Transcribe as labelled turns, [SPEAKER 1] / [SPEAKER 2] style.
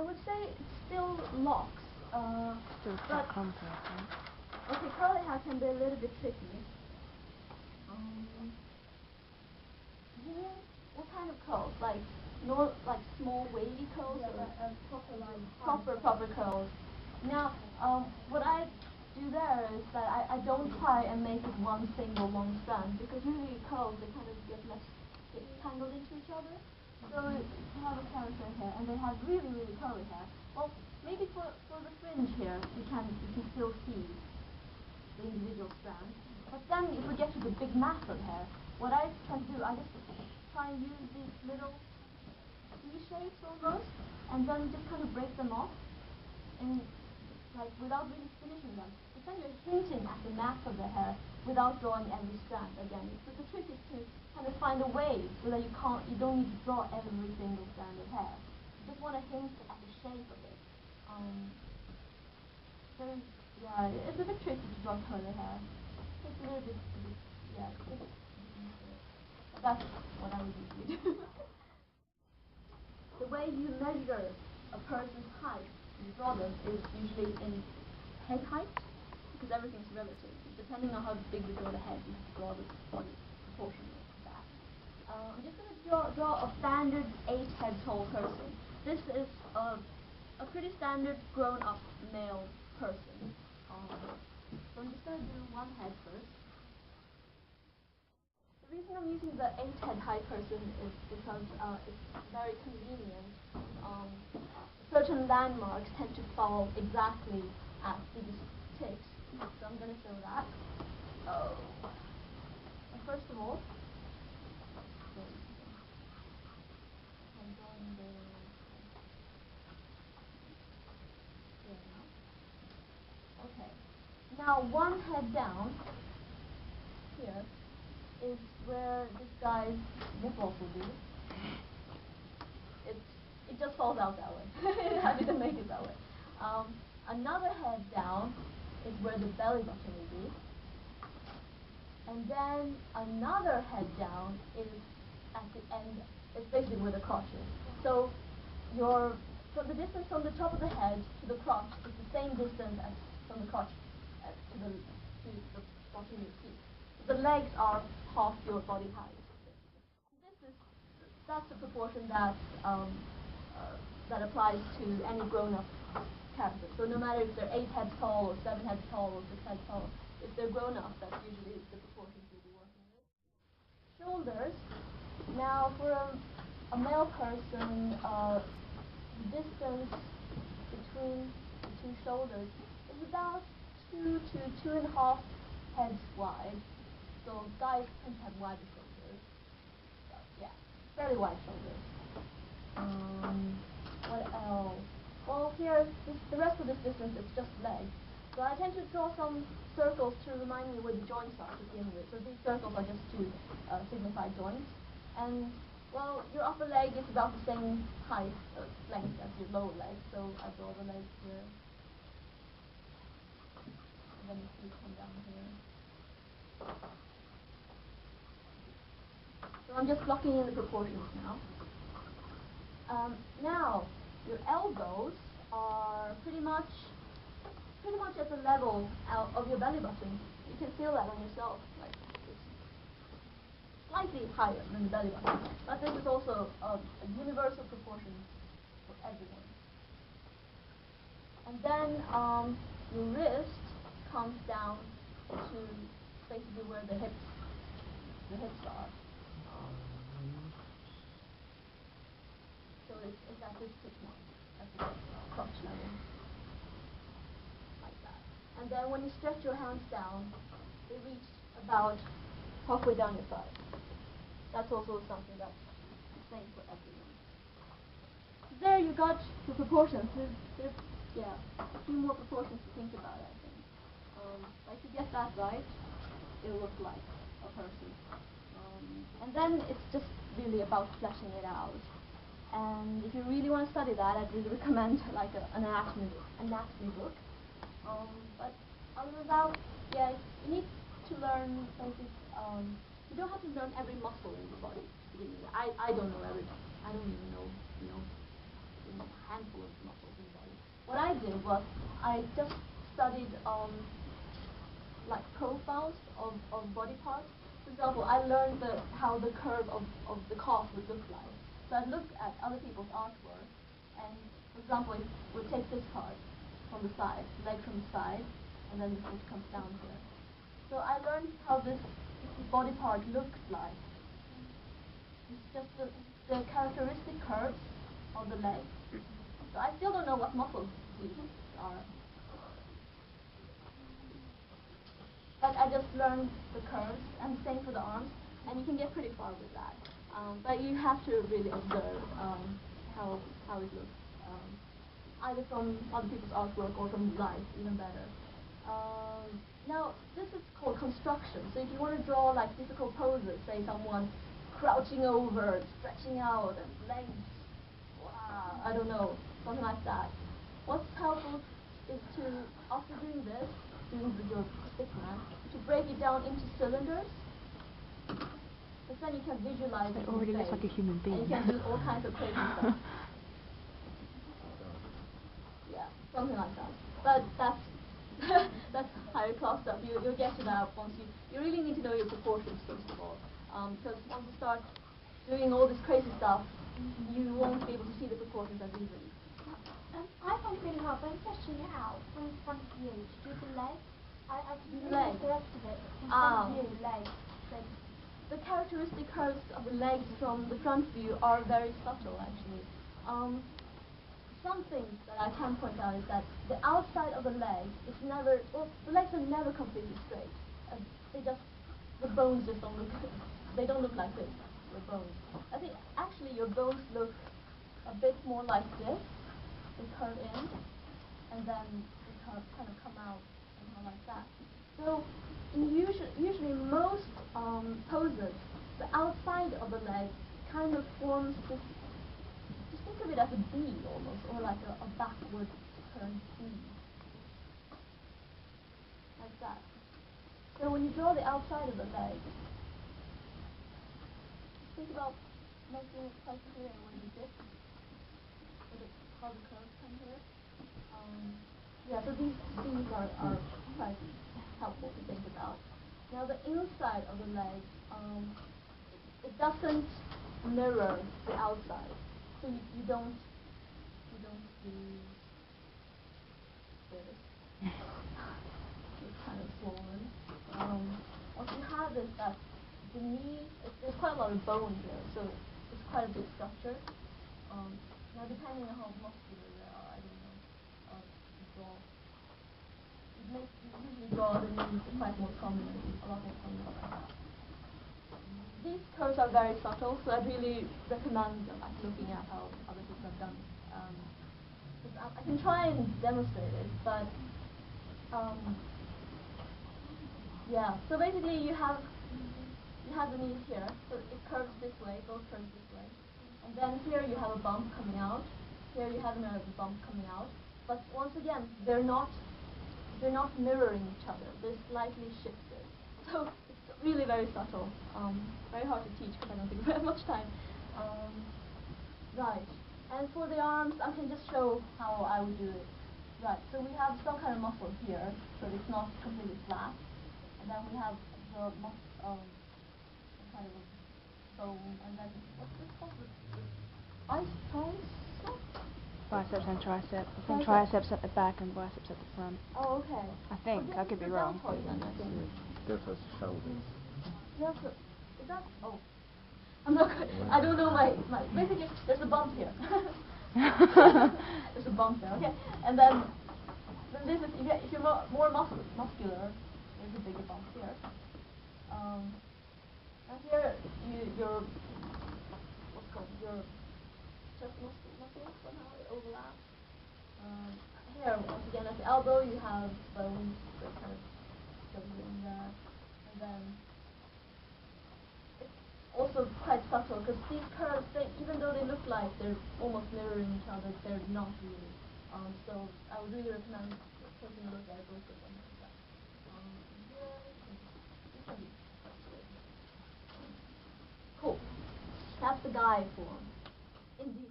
[SPEAKER 1] I would say it's still locks.
[SPEAKER 2] Still
[SPEAKER 1] but
[SPEAKER 2] comfort, right?
[SPEAKER 1] okay, curly hair can be a little bit tricky. You mean what kind of curls? Like like small wavy curls, or proper curls? Now, what I do there is that I don't try and make it one single long strand, because usually curls, they kind of get tangled into each other. So if you have a character here and they have really curly hair, well, maybe for the fringe here you can still see the individual strands. But then if we get to the big mass of hair, what I try to do, I just try and use these little C-shapes almost, and then just kind of break them off, and like without really finishing them. But then you're hinting at the mass of the hair without drawing every strand again. But the trick is to kind of find a way so that you don't need to draw every single strand of hair. You just want to hint at the shape of it. So yeah, it's a bit tricky to draw curly hair. It's a little bit yeah. That's what I would usually do. The way you measure a person's height when you draw them is usually in head height, because everything's relative. Depending on how big you draw the head, you have to draw the body proportionally to that. I'm just going to draw a standard 8-head tall person. This is a pretty standard grown-up male person. So I'm just going to do one head first. The reason I'm using the 8-head high person is because it's very convenient. Certain landmarks tend to fall exactly at these ticks, so I'm going to show that. First of all, I'm drawing okay. Now one head down here is where this guy's nipples will be. It just falls out that way. I didn't make it that way. Another head down is where the belly button will be. And then another head down is at the end, it's basically where the crotch is. So from the distance from the top of the head to the crotch is the same distance as from the crotch to the bottom of your feet. The legs are half your body height. That's the proportion that that applies to any grown-up character. So no matter if they're 8 heads tall or 7 heads tall or 6 heads tall, if they're grown-up, that's usually the proportions you'll be working with. Shoulders. Now for a male person, the distance between the two shoulders is about 2 to 2.5 heads wide. So guys tend to have wider shoulders. But yeah, fairly wide shoulders. What else? Well, here, the rest of this distance is just legs. So I tend to draw some circles to remind me where the joints are to begin with. So these circles are just to signify joints. And, well, your upper leg is about the same height, length as your lower leg. So I draw the legs here. And then the feet come down here. So I'm just blocking in the proportions now. Now, your elbows are pretty much at the level of your belly button. You can feel that on yourself, like it's slightly higher than the belly button. But this is also a universal proportion for everyone. And then your wrist comes down to basically where the hips are. So it's at this hip point, at the crotch level, like that. And then when you stretch your hands down, they reach about halfway down your thigh. That's also something that's the same for everyone. So there you got your proportions. There's yeah, a few more proportions to think about, I think. But if you get that right, it'll look like a person. And then it's just really about fleshing it out. And if you really want to study that, I'd really recommend like an anatomy book. But other than that, yeah, you need to learn basic. You don't have to learn every muscle in the body to begin with. I don't know every. I don't even know, hand handful of muscles in the body. What I did was I just studied like profiles of body parts. For example, I learned how the curve of the calf would look like. So I looked at other people's artwork, and for example, if we take this part from the side, leg from the side, and then the foot comes down here. So I learned how this body part looks like. It's just the characteristic curves of the leg. So I still don't know what muscles these are. But I just learned the curves, and same for the arms, and you can get pretty far with that. But you have to really observe how it looks, either from other people's artwork or from life, even better. Now, this is called construction. So if you want to draw like difficult poses, say someone crouching over, stretching out, and legs, wow, I don't know, something like that. What's helpful is to, after doing this, doing your stickman, to break it down into cylinders. Because then you can visualize it. It already looks like a human being. And you can do all kinds of crazy stuff. Yeah, something like that. But that's that's higher class stuff. You'll get to that once you really need to know your proportions first of all. Because once you start doing all this crazy stuff, you won't be able to see the proportions as easily.
[SPEAKER 2] I find it really hard when stretching it out from the front view to do the legs. I can do
[SPEAKER 1] legs.
[SPEAKER 2] the rest of it from front view, legs.
[SPEAKER 1] The characteristic curves of the legs from the front view are very subtle, actually. Some things that I can point out is that the outside of the leg is never, well, the legs are never completely straight. The bones just don't look, they don't look like this, your bones. I think actually your bones look a bit more like this. They curve in, and then they kind of come out, somehow like that. So, usually most poses, the outside of the leg kind of forms this, just think of it as a B almost, or like a backward turned B. Like that. So when you draw the outside of the leg, think about making it quite clear when you dip, how the curves come here. Yeah, so these are quite helpful to think about. Now the inside of the leg, it doesn't mirror the outside, so you don't do this. It's kind of swollen. What you have is that the knee, there's quite a lot of bone here, so it's quite a big structure. Now depending on how muscular they are, I don't know, usually draw the knees quite more prominent, a lot more prominent. These curves are very subtle, so I'd really recommend looking at how other people have done it. I can try and demonstrate it, but yeah. So basically, you have the knees here, so it curves this way, both curves this way, and then here you have a bump coming out. Here you have another bump coming out, but once again, they're not mirroring each other. They're slightly shifted. So it's really very subtle. Very hard to teach because I don't think we have much time. Right. And for the arms, I can just show how I would do it. Right. So we have some kind of muscle here, so it's not completely flat. And then we have the some kind of a bone, and then what's this called? Tricep?
[SPEAKER 3] Biceps and tricep. I think triceps at the back and biceps at the front.
[SPEAKER 1] Oh, okay.
[SPEAKER 3] I think. I could be wrong.
[SPEAKER 1] Then, I think.
[SPEAKER 4] Deltoid shoulders.
[SPEAKER 1] Is that? Oh. I'm not good. I don't know my basically, there's a bump here. There's a bump there, okay? And then this is, if you're more muscular, there's a bigger bump here. And here, your, what's called, your chest muscles somehow overlap. Here, once again, at the elbow, you have bones that kind of goes in there. And then it's also quite subtle, because these curves, even though they look like they're almost mirroring each other, they're not really. So I would really recommend taking a look at both of them. Cool. That's the guy form. Indeed.